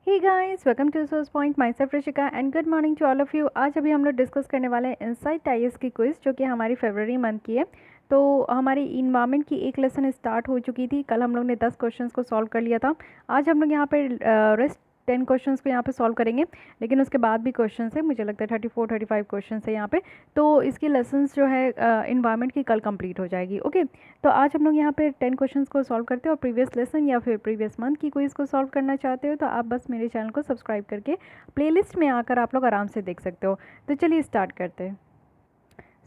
Hey guys, welcome to source point. Myself Rishika and good morning to all of you. आज अभी हम लोग discuss करने वाले हैं इनसाइट आईएएस की क्विज, जो कि हमारी फरवरी मंथ की है। तो हमारी इन्वायरमेंट की एक लेसन स्टार्ट हो चुकी थी। कल हम लोग ने 10 क्वेश्चंस को सॉल्व कर लिया था। आज हम लोग यहाँ पे रेस्ट 10 क्वेश्चंस को यहाँ पे सॉल्व करेंगे, लेकिन उसके बाद भी क्वेश्चंस है। मुझे लगता है 34-35 क्वेश्चंस है यहाँ पे। तो इसकी लेसन्स जो है इन्वायरमेंट की कल कंप्लीट हो जाएगी। ओके, तो आज हम लोग यहाँ पे 10 क्वेश्चंस को सॉल्व करते हैं, और प्रीवियस लेसन या फिर प्रीवियस मंथ की क्विज को सॉल्व करना चाहते हो तो आप बस मेरे चैनल को सब्सक्राइब करके प्लेलिस्ट में आकर आप लोग आराम से देख सकते हो। तो चलिए स्टार्ट करते हैं।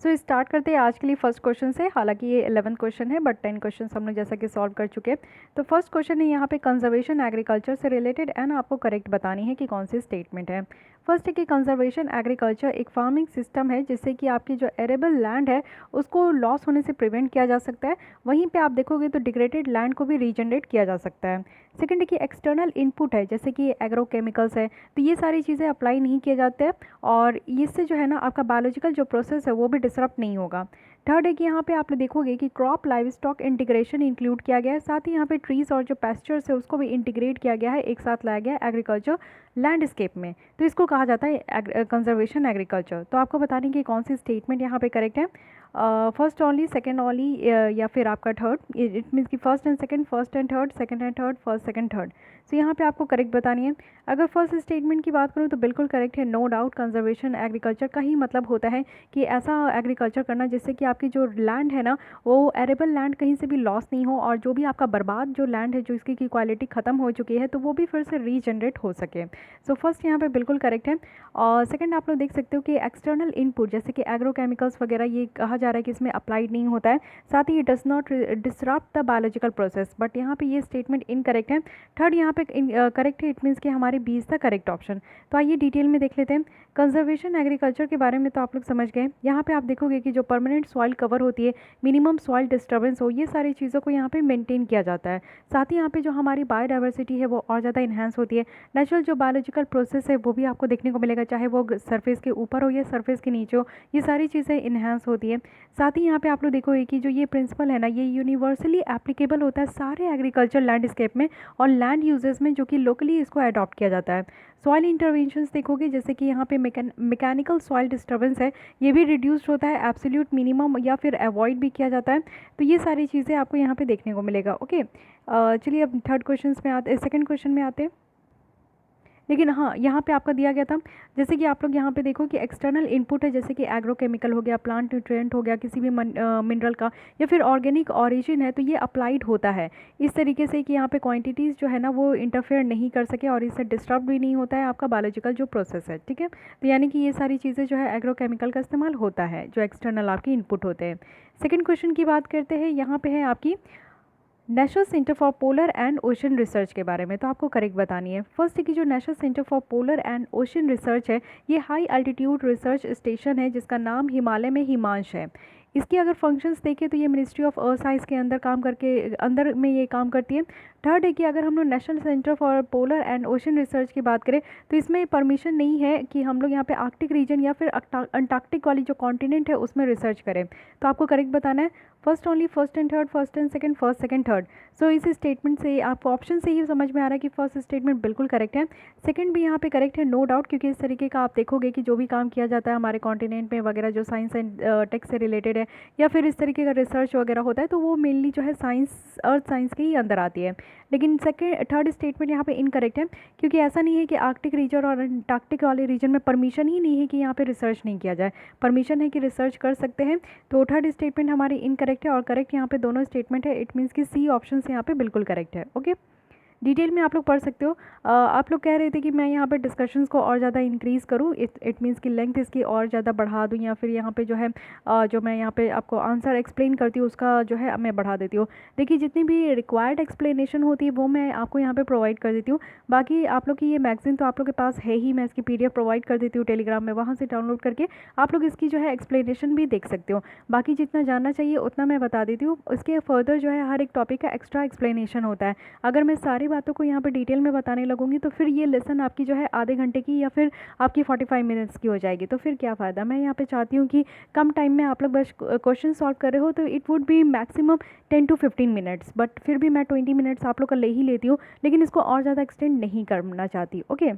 स्टार्ट करते हैं आज के लिए फर्स्ट क्वेश्चन से। हालांकि ये 11th क्वेश्चन है, बट 10 क्वेश्चन हम लोग जैसा कि सॉल्व कर चुके हैं। तो फर्स्ट क्वेश्चन है यहाँ पे कंजर्वेशन एग्रीकल्चर से रिलेटेड, एंड आपको करेक्ट बतानी है कि कौन सी स्टेटमेंट है। फर्स्ट है कि कंजर्वेशन एग्रीकल्चर एक फार्मिंग सिस्टम है जिससे कि आपकी जो एरेबल लैंड है उसको लॉस होने से प्रिवेंट किया जा सकता है। वहीं पे आप देखोगे तो डिग्रेडेड लैंड को भी रीजनरेट किया जा सकता है। सेकंड है कि एक्सटर्नल इनपुट है, जैसे कि एग्रोकेमिकल्स है, तो ये सारी चीज़ें अप्लाई नहीं किए जाते हैं, और इससे जो है ना आपका बायोलॉजिकल जो प्रोसेस है वो भी डिसरप्ट नहीं होगा। थर्ड है कि यहाँ पे आप देखोगे कि crop live stock integration include किया गया है, साथ ही यहाँ पे ट्रीज और जो पेस्चर्स है उसको भी इंटीग्रेट किया गया है, एक साथ लाया गया है एग्रीकल्चर लैंडस्केप में। तो इसको कहा जाता है कंजर्वेशन एग्रीकल्चर। तो आपको बताने की कौन सी स्टेटमेंट यहाँ पे करेक्ट है। फर्स्ट ओनली, सेकंड ओनली, या फिर आपका थर्ड। इट मीन्स कि first and second, first and third, second and third, first second third. तो यहाँ पे आपको करेक्ट बतानी है। अगर फर्स्ट स्टेटमेंट की बात करूँ तो बिल्कुल करेक्ट है। नो डाउट कंजर्वेशन एग्रीकल्चर का ही मतलब होता है कि ऐसा एग्रीकल्चर करना जिससे कि आपकी जो लैंड है ना वो एरेबल लैंड कहीं से भी लॉस नहीं हो, और जो भी आपका बर्बाद जो लैंड है जो इसकी की क्वालिटी ख़त्म हो चुकी है तो वो भी फिर से रीजनरेट हो सके। सो फर्स्ट यहाँ पे बिल्कुल करेक्ट है। और सेकंड आप लोग देख सकते हो कि एक्सटर्नल इनपुट जैसे कि एग्रोकेमिकल्स वगैरह ये कहा जा रहा है कि इसमें अप्लाइड नहीं होता है, साथ he does not disrupt the biological process, but यहाँ पे ये स्टेटमेंट इनकरेक्ट है। थर्ड यहाँ पे करेक्ट है, इट मीन्स कि हमारे B is the correct option. तो आइए डिटेल में देख लेते हैं। कंजर्वेशन एग्रीकल्चर के बारे में तो आप लोग समझ गए। यहाँ पे आप देखोगे कि जो परमानेंट सॉइल कवर होती है, मिनिमम सॉइल डिस्टर्बेंस हो, ये सारी चीज़ों को यहाँ पे मेंटेन किया जाता है। साथ ही यहाँ पे जो हमारी बायोडाइवर्सिटी है वो और ज़्यादा इन्हांस होती है। नेचुरल जो बायोलॉजिकल प्रोसेस है वो भी आपको देखने को मिलेगा, चाहे वो सरफेस के ऊपर हो या सरफेस के नीचे हो, ये सारी चीज़ें इन्हांस होती है। साथ ही यहाँ पे आप लोग देखोगे कि जो ये प्रिंसिपल है ना ये यूनिवर्सली एप्लीकेबल होता है सारे एग्रीकल्चर लैंडस्केप में और लैंड यूजेस में, जो कि लोकली इसको अडॉप्ट किया जाता है। सॉइल इंटरवेंशंस देखोगे, जैसे कि यहाँ पे मैकेनिकल सॉइल डिस्टर्बेंस है, ये भी रिड्यूस्ड होता है, एब्सोल्यूट मिनिमम या फिर अवॉइड भी किया जाता है। तो ये सारी चीज़ें आपको यहाँ पे देखने को मिलेगा। ओके, चलिए अब थर्ड क्वेश्चन में आते, सेकंड क्वेश्चन में आते हैं। लेकिन हाँ, यहाँ पे आपका दिया गया था, जैसे कि आप लोग यहाँ पे देखो कि एक्सटर्नल इनपुट है, जैसे कि एग्रोकेमिकल हो गया, प्लांट न्यूट्रिएंट हो गया, किसी भी मिनरल का, या फिर ऑर्गेनिक ऑरिजिन है, तो ये अप्लाइड होता है इस तरीके से कि यहाँ पे क्वांटिटीज़ जो है ना वो इंटरफेयर नहीं कर सके, और इससे डिस्टर्ब भी नहीं होता है आपका बायोलॉजिकल जो प्रोसेस है। ठीक है, तो यानी कि ये सारी चीज़ें जो है एग्रोकेमिकल का इस्तेमाल होता है जो एक्सटर्नल आपकी इनपुट होते हैं। सेकेंड क्वेश्चन की बात करते हैं, यहाँ पे है आपकी national centre for polar and ocean research के बारे में। तो आपको करेक्ट बतानी है। फर्स्ट है कि जो national centre for polar and ocean research है ये हाई अल्टीट्यूड रिसर्च स्टेशन है जिसका नाम हिमालय में हिमांश है। इसकी अगर फंक्शंस देखें तो ये मिनिस्ट्री ऑफ अर्थ साइंस के अंदर काम करके अंदर में ये काम करती है। थर्ड है कि अगर हम लोग national centre for polar and ocean research की बात करें तो इसमें परमिशन नहीं है कि हम लोग यहाँ पे आर्कटिक रीजन या फिर अंटार्कटिक वाली जो कॉन्टिनेंट है उसमें रिसर्च करें। तो आपको करेक्ट बताना है first only, first and third, first and second, first second third. So इस स्टेटमेंट से आपको ऑप्शन से ही समझ में आ रहा है कि फर्स्ट स्टेटमेंट बिल्कुल करेक्ट है। सेकंड भी यहाँ पे करेक्ट है, नो डाउट, क्योंकि इस तरीके का आप देखोगे कि जो भी काम किया जाता है हमारे कॉन्टिनेंट में वगैरह जो साइंस एंड टेक से रिलेटेड है या फिर इस तरीके का रिसर्च वगैरह होता है तो वो मेनली जो है साइंस, अर्थ साइंस के ही अंदर आती है। लेकिन थर्ड स्टेटमेंट यहाँ पे इनकरेक्ट है, क्योंकि ऐसा नहीं है कि आर्कटिक रीजन और अंटार्कटिक वाले रीजन में परमिशन ही नहीं है कि यहाँ पे रिसर्च नहीं किया जाए, परमिशन है कि रिसर्च कर सकते हैं। तो थर्ड स्टेटमेंट हमारी इनकरेक्ट है, और करेक्ट यहाँ पे दोनों स्टेटमेंट है। इट मीन्स कि सी ऑप्शन यहाँ पे बिल्कुल करेक्ट है। ओके, डिटेल में आप लोग पढ़ सकते हो। आप लोग कह रहे थे कि मैं यहाँ पे डिस्कशंस को और ज़्यादा इंक्रीज़ करूँ, इट मीन्स कि लेंथ इसकी और ज़्यादा बढ़ा दूँ, या फिर यहाँ पे जो है जो मैं यहाँ पे आपको आंसर एक्सप्लेन करती हूँ उसका जो है मैं बढ़ा देती हूँ। देखिए जितनी भी रिक्वायर्ड एक्सप्लेनेशन होती है वो मैं आपको यहाँ पे प्रोवाइड कर देती हूँ। बाकी आप लोग की ये मैगजीन तो आप लोग के पास है ही, मैं इसकी PDF प्रोवाइड कर देती हूँ टेलीग्राम में, वहाँ से डाउनलोड करके आप लोग इसकी जो है एक्सप्लेनेशन भी देख सकते हो। बाकी जितना जानना चाहिए उतना मैं बता देती हूँ। इसके फर्दर जो है हर एक टॉपिक का एक्स्ट्रा एक्सप्लेनेशन होता है। अगर मैं सारी बातों को यहाँ पे डिटेल में बताने लगूंगी तो फिर ये लेसन आपकी जो है आधे घंटे की या फिर आपकी 45 मिनट्स की हो जाएगी, तो फिर क्या फ़ायदा। मैं यहाँ पे चाहती हूँ कि कम टाइम में आप लोग बस क्वेश्चन सॉल्व कर रहे हो तो it would be maximum 10 to 15 minutes, but फिर भी मैं 20 मिनट्स आप लोग का ले ही लेती हूँ, लेकिन इसको और ज़्यादा एक्सटेंड नहीं करना चाहती। ओके,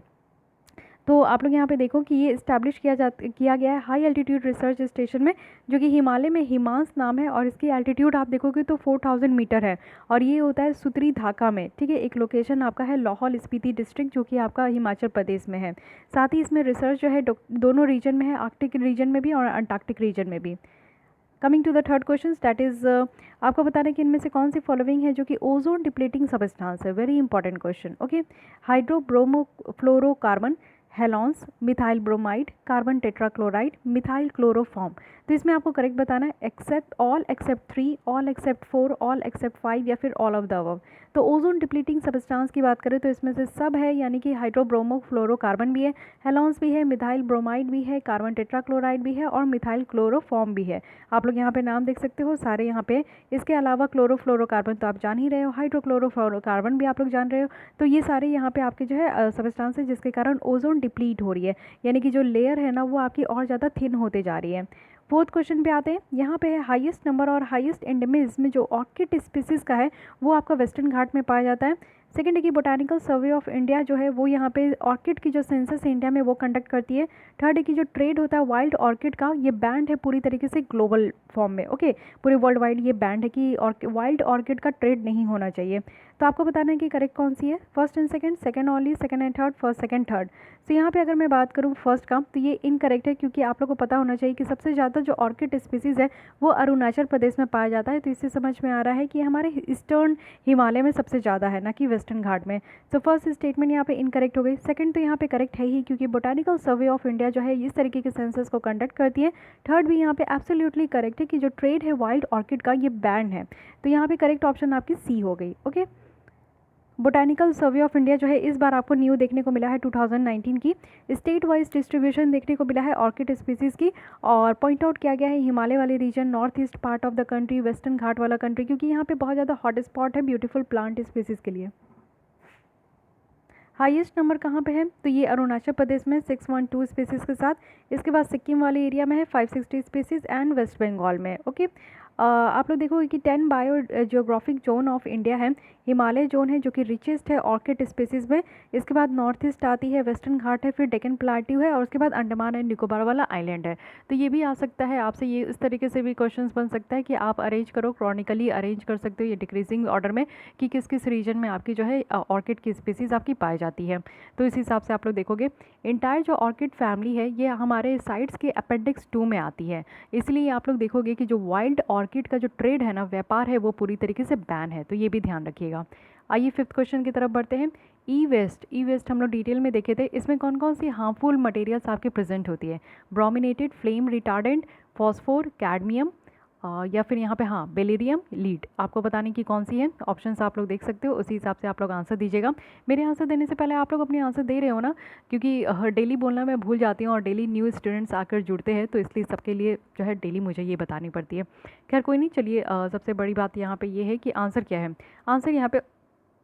तो आप लोग यहाँ पे देखो कि ये इस्टेब्लिश किया गया है हाई एल्टीट्यूड रिसर्च स्टेशन में, जो कि हिमालय में हिमांस नाम है, और इसकी एल्टीट्यूड आप देखोगे तो 4000 मीटर है, और ये होता है सुतरी ढाका में। ठीक है, एक लोकेशन आपका है लाहौल स्पीति डिस्ट्रिक्ट, जो कि आपका हिमाचल प्रदेश में है। साथ ही इसमें रिसर्च जो है दोनों रीजन में है, आर्कटिक रीजन में भी और अंटार्कटिक रीजन में भी। Coming to the third question, that is आपको बताना है कि इनमें से कौन सी फॉलोइंग है जो कि ओजोन डिप्लीटिंग सबस्टांस है। Very important question. Okay, hydrobromofluorocarbon, halons, methyl bromide, carbon tetrachloride, methyl chloroform. तो इसमें आपको करेक्ट बताना है except, all except 3, all except 4, all except 5 या फिर ऑल ऑफ द अबव। तो ओजोन डिप्लीटिंग सबस्टांस की बात करें तो इसमें से सब है, यानी कि हाइड्रोब्रोमोफ्लोरोकार्बन भी है, हेलॉन्स भी है, मिथाइल ब्रोमाइड भी है, कार्बन टेट्राक्लोराइड भी है और मिथाइल क्लोरोफॉर्म भी है। आप लोग यहाँ पे नाम देख सकते हो सारे यहाँ पे। इसके अलावा क्लोरोफ्लोरोकार्बन तो आप जान ही रहे हो, हाइड्रोक्लोरोफ्लोरोकार्बन भी आप लोग जान रहे हो। तो ये सारे यहाँ पे आपके जो है सबस्टांस है जिसके कारण ओजोन डिप्लीट हो रही है, यानी कि जो लेयर है ना वो आपकी और ज़्यादा थिन होते जा रही है। फोर्थ क्वेश्चन पे आते हैं। यहाँ पे है हाईएस्ट नंबर और हाईएस्ट एंडेमिज्म जो ऑर्किड स्पीसीज़ का है वो आपका वेस्टर्न घाट में पाया जाता है। सेकेंड है कि बोटानिकल सर्वे ऑफ इंडिया जो है वो यहाँ पे ऑर्किड की जो सेंसस इंडिया में वो कंडक्ट करती है। थर्ड है कि जो ट्रेड होता है वाइल्ड ऑर्किड का, ये बैंड है पूरी तरीके से ग्लोबल फॉर्म में। ओके, पूरे वर्ल्ड वाइड ये बैंड है कि वाइल्ड ऑर्किड का ट्रेड नहीं होना चाहिए। तो आपको बताना है कि करेक्ट कौन सी है, first and second, second only, second and third, first second third. तो यहाँ पे अगर मैं बात करूँ फर्स्ट का तो ये इनकरेक्ट है, क्योंकि आप लोग को पता होना चाहिए कि सबसे ज़्यादा जो ऑर्किड स्पीसीज़ है वो अरुणाचल प्रदेश में पाया जाता है। तो इससे समझ में आ रहा है कि हमारे ईस्टर्न हिमालय में सबसे ज़्यादा है, ना कि वेस्टर्न घाट में। तो फर्स्ट स्टेटमेंट यहाँ पे इनकरेक्ट हो गई। सेकंड तो यहाँ पे करेक्ट है ही, क्योंकि बोटानिकल सर्वे ऑफ इंडिया जो है इस तरीके के सेंसस को कंडक्ट करती है। थर्ड भी यहाँ पे एब्सोल्युटली करेक्ट है कि जो ट्रेड है वाइल्ड ऑर्किड का ये बैन है। तो यहाँ पे करेक्ट ऑप्शन आपकी सी हो गई। Okay, botanical survey of India जो है इस बार आपको न्यू देखने को मिला है 2019 की। स्टेट वाइज डिस्ट्रीब्यूशन देखने को मिला है ऑर्किड स्पीसीज़ की, और पॉइंट आउट किया गया है हिमालय वाले region, north east part of the country, Western Ghat वाला कंट्री, क्योंकि यहाँ पे बहुत ज़्यादा हॉट स्पॉट है ब्यूटीफुल प्लांट स्पीसीज़ के लिए। हाईएस्ट नंबर कहाँ पे है, तो ये अरुणाचल प्रदेश में 612 स्पीसीज़ के साथ। इसके बाद सिक्किम वाले एरिया में है 560 स्पीसीज़ एंड वेस्ट बंगाल में। ओके, आप लोग देखोगे कि 10 bio geographic zone of India है। हिमालय जोन है जो कि रिचेस्ट है ऑर्किड स्पीसीज़ में। इसके बाद नॉर्थ ईस्ट आती है, वेस्टर्न घाट है, फिर डेक्कन प्लाट्यू है, और उसके बाद अंडमान एंड निकोबार वाला आइलैंड है। तो ये भी आ सकता है आपसे, ये इस तरीके से भी क्वेश्चन बन सकता है कि आप अरेंज करो, क्रॉनिकली अरेंज कर सकते हो ये डिक्रीजिंग ऑर्डर में कि किस किस रीजन में आपकी जो है ऑर्किड की स्पीसीज़ आपकी पाई जाती है। तो इस हिसाब से आप लोग देखोगे इंटायर जो ऑर्किड फैमिली है ये हमारे साइट्स के अपेंडिक्स 2 में आती है। इसलिए आप लोग देखोगे कि जो वाइल्ड ऑर्किड का जो ट्रेड है ना, व्यापार है, वो पूरी तरीके से बैन है। तो ये भी ध्यान रखिएगा। आइए फिफ्थ क्वेश्चन की तरफ बढ़ते हैं। ई वेस्ट हम लोग डिटेल में देखे थे। इसमें कौन कौन सी हार्मफुल मटेरियल्स आपके प्रेजेंट होती है, brominated, flame retardant, phosphor, cadmium, या फिर यहाँ पे हाँ बेलेरियम, लीड। आपको बताने की कौन सी है, ऑप्शंस आप लोग देख सकते हो, उसी हिसाब से आप लोग आंसर दीजिएगा। मेरे आंसर देने से पहले आप लोग अपने आंसर दे रहे हो ना, क्योंकि डेली बोलना मैं भूल जाती हूँ और डेली न्यू स्टूडेंट्स आकर जुड़ते हैं, तो इसलिए सबके लिए जो है डेली मुझे ये बतानी पड़ती है। खैर कोई नहीं, चलिए सबसे बड़ी बात यहाँ पे ये है कि आंसर क्या है। आंसर यहाँ पे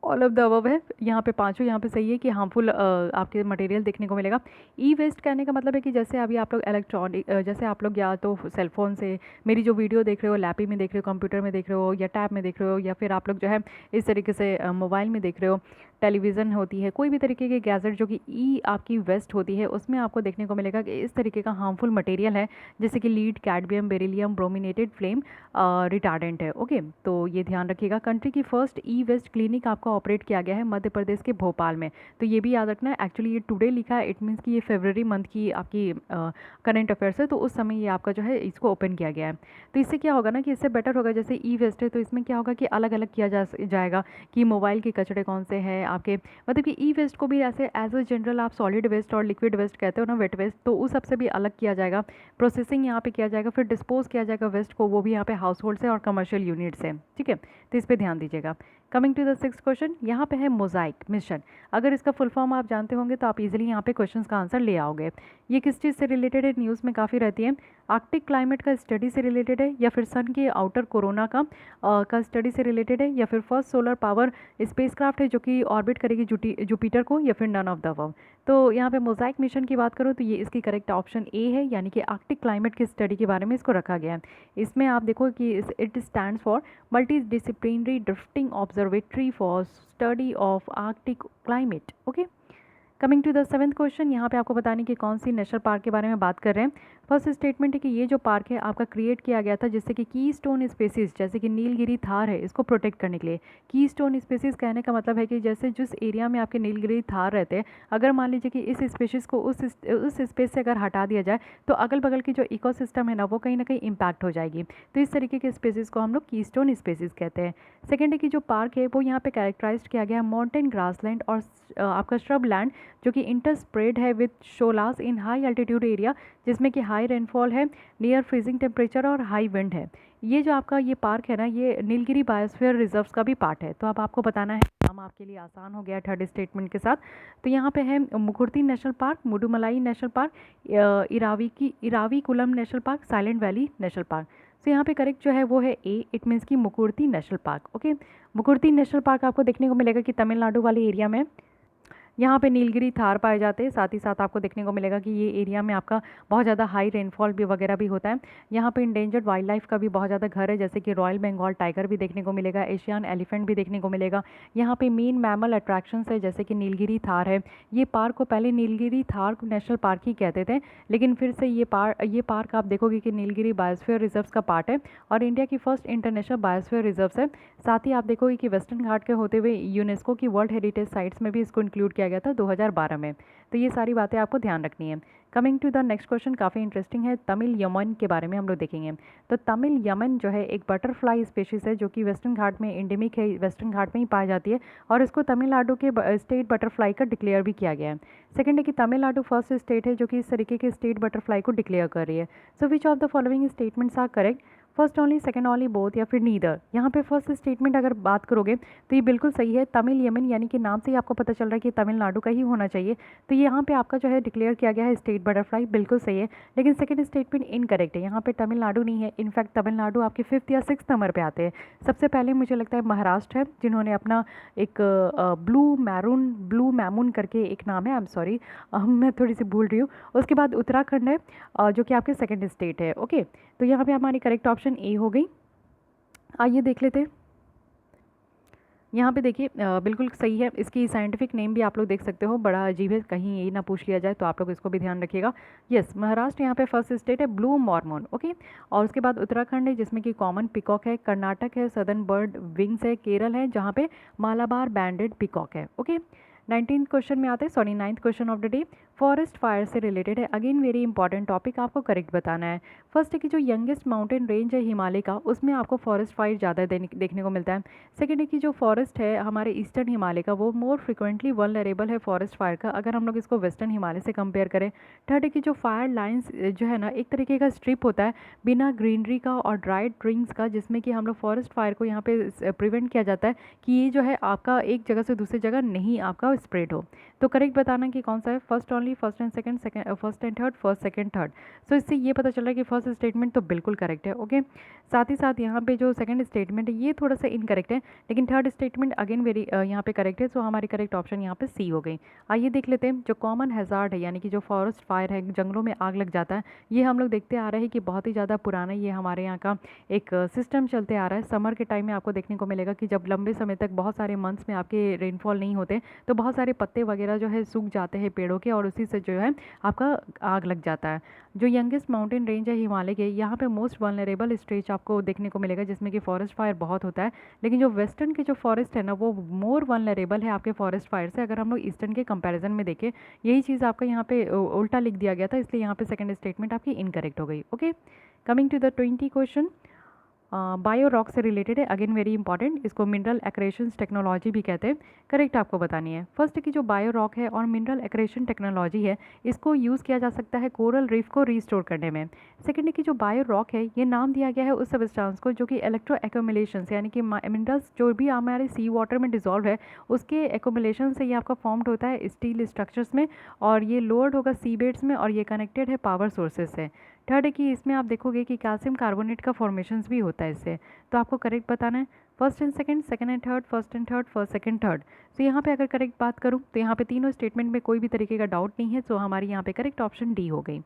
ऑल ऑफ द अबव है। यहाँ पे पांचों यहाँ पे सही है कि हार्मफुल आपके मटेरियल देखने को मिलेगा। ई वेस्ट कहने का मतलब है कि जैसे अभी आप लोग इलेक्ट्रॉनिक, जैसे आप लोग या तो सेलफोन से मेरी जो वीडियो देख रहे हो, लैपी में देख रहे हो, कंप्यूटर में देख रहे हो, या टैब में देख रहे हो, या फिर आप लोग जो है इस तरीके से मोबाइल में देख रहे हो, टेलीविज़न होती है, कोई भी तरीके के गैजेट जो कि ई आपकी वेस्ट होती है, उसमें आपको देखने को मिलेगा कि इस तरीके का हार्मफुल मटेरियल है, जैसे कि lead, cadmium, beryllium, brominated, flame retardant है। ओके, तो ये ध्यान रखिएगा। कंट्री की फर्स्ट ई वेस्ट क्लिनिक आपका ऑपरेट किया गया है मध्य प्रदेश के भोपाल में। तो ये भी याद रखना है। एक्चुअली ये टुडे लिखा है, इट मीन्स कि ये फरवरी मंथ की आपकी करंट अफेयर्स है, तो उस समय ये आपका जो है इसको ओपन किया गया है। तो इससे क्या होगा ना कि इससे बेटर होगा, जैसे ई वेस्ट है तो इसमें क्या होगा कि अलग अलग किया जाएगा कि मोबाइल के कचरे कौन से हैं आपके, मतलब कि ई वेस्ट को भी ऐसे एज अ जनरल आप सॉलिड वेस्ट और लिक्विड वेस्ट कहते हो ना, वेट वेस्ट, तो उस सबसे भी अलग किया जाएगा। प्रोसेसिंग यहाँ पे किया जाएगा, फिर डिस्पोज किया जाएगा वेस्ट को, वो भी यहाँ पे हाउस होल्ड से और कमर्शियल यूनिट से। ठीक है, तो इस पर ध्यान दीजिएगा। Coming to the six question, यहाँ पे है मोज़ाइक मिशन। अगर इसका फुल फॉर्म आप जानते होंगे तो आप इजीली यहाँ पे क्वेश्चंस का आंसर ले आओगे। ये किस चीज़ से रिलेटेड है, न्यूज़ में काफ़ी रहती है। आर्कटिक क्लाइमेट का स्टडी से रिलेटेड है, या फिर सन के आउटर कोरोना का स्टडी से रिलेटेड है, या फिर फर्स्ट सोलर पावर स्पेसक्राफ्ट है जो कि ऑर्बिट करेगी जुपिटर को, या फिर नन ऑफ द अबव। तो यहाँ पे मोज़ाइक मिशन की बात करो तो ये इसकी करेक्ट ऑप्शन ए है, यानी कि आर्कटिक क्लाइमेट की स्टडी के बारे में इसको रखा गया है। इसमें आप देखो कि it stands for multidisciplinary drifting observatory for study of Arctic climate. Okay, coming to the seventh question, यहाँ पे आपको बताने की कौन सी नेशनल पार्क के बारे में बात कर रहे हैं। फर्स्ट स्टेटमेंट है कि ये जो पार्क है आपका क्रिएट किया गया था जिससे कि की स्टोन स्पेसीज जैसे कि नीलगिरी थार है इसको प्रोटेक्ट करने के लिए। की स्टोन स्पेसीज कहने का मतलब है कि जैसे जिस एरिया में आपके नीलगिरी थार रहते हैं, अगर मान लीजिए कि इस स्पेशीज़ को उस स्पेस से अगर हटा दिया जाए तो अगल बगल की जो इकोसिस्टम है ना वो कहीं ना कहीं इम्पैक्ट हो जाएगी। तो इस तरीके के स्पेसीज़ को हम लोग की स्टोन स्पेसीज कहते हैं। सेकेंड है कि जो पार्क है वो यहाँ पे कैरेक्टराइज किया गया है माउंटेन ग्रासलैंड और आपका श्रब लैंड जो कि इंटरस्प्रेड है with sholas in high altitude area, जिसमें कि हाई रेनफॉल है, नियर फ्रीजिंग टेम्परेचर और हाई विंड है। ये जो आपका ये पार्क है ना ये नीलगिरी बायोस्फीयर रिजर्व्स का भी पार्ट है। तो अब आपको बताना है, काम आपके लिए आसान हो गया थर्ड स्टेटमेंट के साथ। तो यहाँ पे है Mukurthi national park, Mudumalai national park, Eravikulam national park, silent valley national park. तो यहाँ पे करेक्ट जो है वो है ए, इट मीन्स की Mukurthi national park. Okay, Mukurthi national park आपको देखने को मिलेगा कि तमिलनाडु वाले एरिया में यहाँ पे नीलगिरी थार पाए जाते हैं। साथ ही साथ आपको देखने को मिलेगा कि ये एरिया में आपका बहुत ज़्यादा हाई रेनफॉल भी वगैरह भी होता है। यहाँ पे इंडेंजर्ड वाइल्ड लाइफ का भी बहुत ज़्यादा घर है, जैसे कि रॉयल बंगाल टाइगर भी देखने को मिलेगा, एशियन एलिफेंट भी देखने को मिलेगा। यहाँ पे मेन मैमल अट्रैक्शंस है जैसे कि नीलगिरी थार है। ये पार्क को पहले नीलगिरी थार नेशनल पार्क ही कहते थे, लेकिन फिर से ये पार्क आप देखोगे कि नीलगिरी बायोस्फीयर रिजर्व्स का पार्ट है और इंडिया की फर्स्ट इंटरनेशनल बायोस्फीयर रिजर्व्स है। साथ ही आप देखोगे कि वेस्टर्न घाट के होते हुए यूनेस्को की वर्ल्ड हेरिटेज साइट्स में भी इसको इंक्लूड किया गया था 2012 में। तो ये सारी बातें आपको ध्यान रखनी है। Coming to the next question काफ़ी इंटरेस्टिंग है, तमिल यमन के बारे में हम लोग देखेंगे। तो तमिल यमन जो है एक बटरफ्लाई स्पेशीज़ है जो कि वेस्टर्न घाट में इंडेमिक है, वेस्टर्न घाट में ही पाई जाती है और इसको तमिलनाडु के स्टेट बटरफ्लाई का डिक्लेयर भी किया गया है। सेकंड है कि तमिलनाडु फर्स्ट स्टेट है जो कि इस तरीके के स्टेट बटरफ्लाई को डिक्लेयर कर रही है। So which of the following statements are correct, first only, second only, both या फिर नीदर। यहाँ पे फर्स्ट स्टेटमेंट अगर बात करोगे तो ये बिल्कुल सही है। तमिल यमन यानी कि नाम से ही आपको पता चल रहा है कि तमिलनाडु का ही होना चाहिए। तो यहाँ पे आपका जो है डिक्लेयर किया गया है स्टेट बटरफ्लाई, बिल्कुल सही है। लेकिन सेकंड स्टेटमेंट इनकरेक्ट है, यहाँ पे तमिलनाडु नहीं है। इनफैक्ट तमिलनाडु आपके 5th या 6th नंबर पे आते हैं। सबसे पहले मुझे लगता है महाराष्ट्र है जिन्होंने अपना एक ब्लू मैमून करके एक नाम है, आई एम सॉरी मैं थोड़ी सी भूल रही हूँ। उसके बाद उत्तराखंड है जो कि आपके सेकेंड स्टेट है। ओके, तो यहाँ पे हमारी करेक्ट ऑप्शन ए हो गई। आइए देख लेते हैं। यहाँ पे देखिए बिल्कुल सही है। इसकी साइंटिफिक नेम भी आप लोग देख सकते हो, बड़ा अजीब है, कहीं यही ना पूछ लिया जाए, तो आप लोग इसको भी ध्यान रखिएगा। यस, महाराष्ट्र यहाँ पे फर्स्ट स्टेट है, ब्लू मॉर्मोन। ओके, और उसके बाद उत्तराखंड है जिसमें कि कॉमन पिकॉक है, कर्नाटक है, सदर्न बर्ड विंग्स है, केरल है जहाँ पे मालाबार बैंडेड पिकॉक है। ओके, 19th क्वेश्चन में आते हैं, sorry 9th question of the day, forest fire से रिलेटेड है। अगेन वेरी इंपॉर्टेंट टॉपिक, आपको करेक्ट बताना है। फर्स्ट है कि जो यंगेस्ट माउंटेन रेंज है हिमालय का, उसमें आपको फॉरेस्ट फायर ज़्यादा देखने को मिलता है। सेकेंड है कि जो फॉरेस्ट है हमारे ईस्टर्न हिमालय का, वो मोर फ्रिक्वेंटली वल्नरेबल है फॉरेस्ट फायर का अगर हम लोग इसको वेस्टर्न हिमालय से कंपेयर करें। थर्ड है कि जो फायर लाइन्स जो है ना एक तरीके का स्ट्रिप होता है बिना ग्रीनरी का और ड्राइड ट्रिंग्स का, जिसमें कि हम लोग फॉरेस्ट फायर को यहाँ पे प्रिवेंट किया जाता है कि ये जो है आपका एक जगह से दूसरी जगह नहीं आपका स्प्रेड हो। तो करेक्ट बताना कि कौन सा है, first only, first and second, first and third, first second third. So इससे ये पता चल रहा है कि फर्स्ट स्टेटमेंट तो बिल्कुल करेक्ट है। ओके, साथ ही साथ यहाँ पे जो सेकंड स्टेटमेंट है ये थोड़ा सा इनकरेक्ट है, लेकिन थर्ड स्टेटमेंट अगेन वेरी यहाँ पे करेक्ट है। सो हमारी करेक्ट ऑप्शन यहाँ पे सी हो गई। आइए देख लेते हैं जो कॉमन हैजार्ड है, यानी कि जो फॉरेस्ट फायर है, जंगलों में आग लग जाता है, ये हम लोग देखते आ रहे हैं कि बहुत ही ज़्यादा पुराना ये हमारे यहाँ का एक सिस्टम चलते आ रहा है। समर के टाइम में आपको देखने को मिलेगा कि जब लंबे समय तक बहुत सारे मंथ्स में आपके रेनफॉल नहीं होते तो बहुत सारे पत्ते वगैरह जो है सूख जाते हैं पेड़ों के और उसी से जो है आपका आग लग जाता है। जो यंगेस्ट माउंटेन रेंज है हिमालय के, यहाँ पे मोस्ट वल्नरेबल स्टेज आपको देखने को मिलेगा जिसमें कि फॉरेस्ट फायर बहुत होता है। लेकिन जो वेस्टर्न के जो फॉरेस्ट है ना वो मोर वल्नरेबल है आपके फॉरेस्ट फायर से, अगर हम लोग ईस्टर्न के कंपैरिजन में देखें। यही चीज़ आपका यहाँ पे उल्टा लिख दिया गया था, इसलिए यहाँ पे सेकंड स्टेटमेंट आपकी इनकरेक्ट हो गई। Okay, coming to the 20 question, bio rock से रिलेटेड है, अगेन वेरी इंपॉर्टेंट, इसको मिनरल एक्रेशंस टेक्नोलॉजी भी कहते हैं। करेक्ट आपको बतानी है। फर्स्ट की जो बायो रॉक है और मिनरल एक्रेशन टेक्नोलॉजी है, इसको यूज़ किया जा सकता है कोरल रीफ को रीस्टोर करने में। सेकेंड की जो बायो रॉक है, ये नाम दिया गया है उस सब्सटेंस को जो कि इलेक्ट्रो एक्यूमुलेशन यानी कि मिनरल्स जो भी हमारे सी वाटर में डिजॉल्व है उसके एक्यूमुलेशन से ये आपका फॉर्म्ड होता है स्टील स्ट्रक्चर्स में, और ये लोअर्ड होगा सी बेड्स में, और ये कनेक्टेड है पावर सोर्सेज से। थर्ड है कि इसमें आप देखोगे कि कैल्शियम कार्बोनेट का फॉर्मेशन भी होता है इससे। तो आपको करेक्ट बताना है first and second, second and third, first and third, first second third. तो यहाँ पे अगर करेक्ट बात करूँ तो यहाँ पे तीनों स्टेटमेंट में कोई भी तरीके का डाउट नहीं है, तो हमारी यहाँ पे करेक्ट ऑप्शन डी हो गई।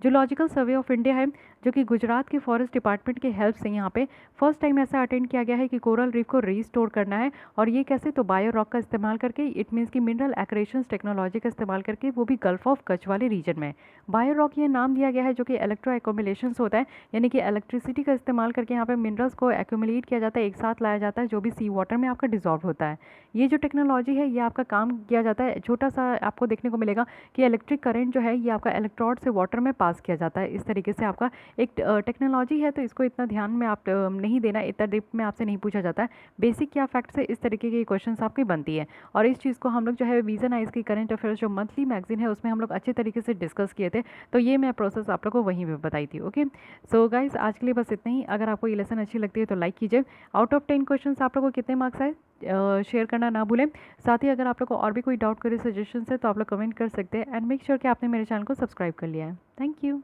जूलॉजिकल सर्वे ऑफ इंडिया है जो कि गुजरात के फॉरेस्ट डिपार्टमेंट के हेल्प से यहाँ पे फर्स्ट टाइम ऐसा अटेंड किया गया है कि कोरल रीफ को रीस्टोर करना है, और ये कैसे, तो बायो रॉक का इस्तेमाल करके, इट मीन्स कि मिनरल एक्रेशंस टेक्नोलॉजी का इस्तेमाल करके, वो भी गल्फ ऑफ कच्छ वाले रीजन में। बायो रॉक ये नाम दिया गया है जो कि इलेक्ट्रो एक्यूमुलेशंस होता है, यानी कि इलेक्ट्रिसिटी का इस्तेमाल करके यहाँ पे मिनरल्स को एक्यूमुलेट किया जाता है, एक साथ लाया जाता है जो भी सी वाटर में आपका डिजॉल्व होता है। ये जो टेक्नोलॉजी है ये आपका काम किया जाता है, छोटा सा आपको देखने को मिलेगा कि इलेक्ट्रिक करंट जो है ये आपका इलेक्ट्रोड से वाटर में पास किया जाता है। इस तरीके से आपका एक टेक्नोलॉजी है, तो इसको इतना ध्यान में आप नहीं देना, इतना डिप में आपसे नहीं पूछा जाता है। बेसिक क्या फैक्ट से इस तरीके की क्वेश्चन आपकी बनती है, और इस चीज़ को हम लोग जो है विजन आइज की करंट अफेयर्स जो मंथली मैगजीन है उसमें हम लोग अच्छे तरीके से डिस्कस किए थे, तो ये मैं प्रोसेस आप लोग को वहीं पर बताई थी। ओके, सो गाइज आज के लिए बस इतना ही। अगर आपको ये लेसन अच्छी लगती है तो लाइक कीजिए। आउट ऑफ 10 क्वेश्चन आप लोग को कितने मार्क्स आए शेयर करना ना भूलें। साथ ही अगर आप लोग को और भी कोई डाउट करे, सजेशन है, तो आप लोग कमेंट कर सकते हैं, एंड मेक श्योर कि आपने मेरे चैनल को सब्सक्राइब कर लिया है। Thank you.